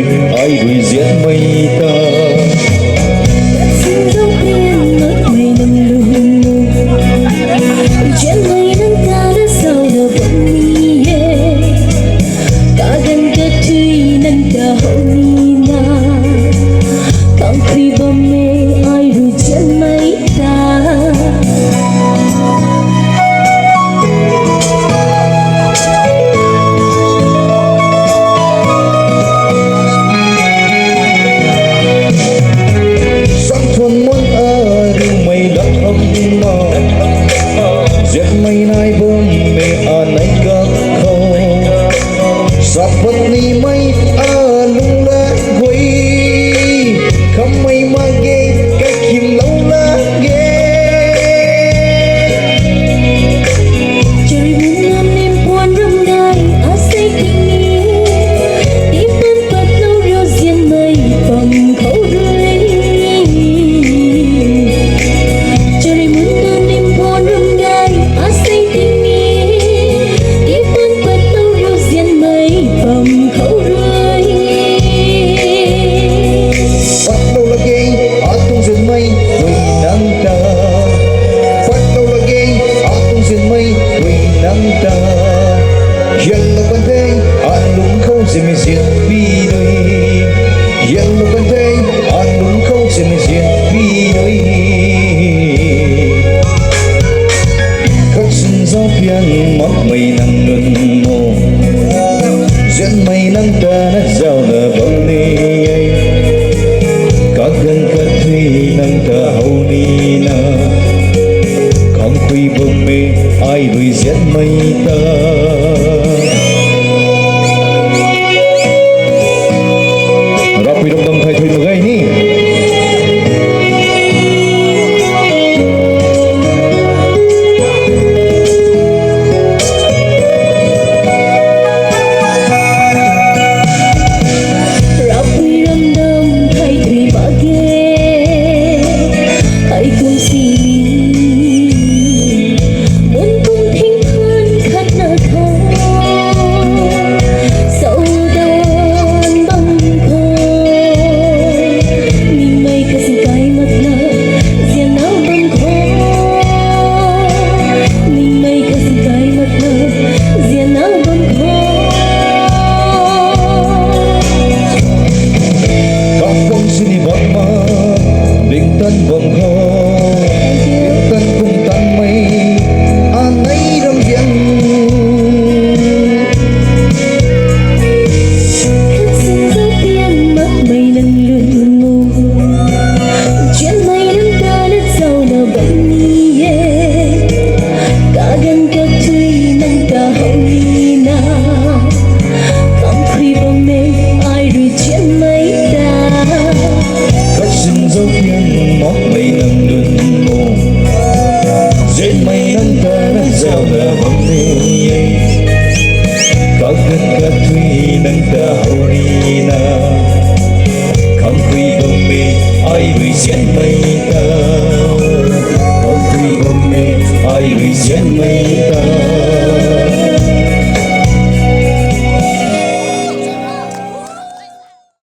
mê ai gửi giết mây ta. Dấu tiên mất mây nâng lưng chuyện mây nâng ta đã sao đã vẫn mi cả gần cả thuy nâng ta hậu ni na càng khi bom mê ai gửi chuyện mây ta. Mây nay bom mê anay ka khâu sapat ni mây lung la quay không mây ma ghê cái kim lâu la ghê Trời buồn nam đêm buồn râm gai á say tình ý tim tan bật lâu rêu riêng mây bằng khẩu rơi. Trời buồn nam đêm buồn râm gai á say tình ý tim tan bật lâu rêu riêng mây bằng khẩu rơi. bắt đầu là ghê tung duyên mây quỳ nắng ta bắt đầu là ghê tung duyên mây quỳ nắng ta hiện là vấn đề lúng không sẽ mới diệt bi đôi hiện là vấn đề lúng không sẽ mới diệt bi đôi các sinh gió phiền mất mây nắng ngân ngô duyên mây nắng ta đã giàu là bóng đi các gần các thủy nắng ta hậu ni na không quy bông mê ai gửi giết mây ta. Rapi dong dong thầy thầy mà gây ni Rapi râm đâm thay thủy mà ghê hãy cùng xì muốn cùng thinh hơn khát nợ thôi sâu đón băng khơi mình mây cả xin cái mặt nợ riêng áo băng khơi mình mây cả xin cái mặt nợ riêng áo băng khơi. các công xin đi vọng mà bình tân vọng khó bình tân cùng tan mây an ấy râm riêng Xin dấu tiên mất mây nâng lưng ngô chuyện mây nâng ta đất giàu nào vẫn mi cả gần cả thuy nâng ta hậu ni na càng khi bom mê ai rồi chuyện mây ta. các sinh dấu thiên mót mây nâng lưng ngô duyên mây nâng ta đã gieo là bóng đi các gần các thủy nâng ta hậu ni na không quy bông mê ai gửi giết mây ta.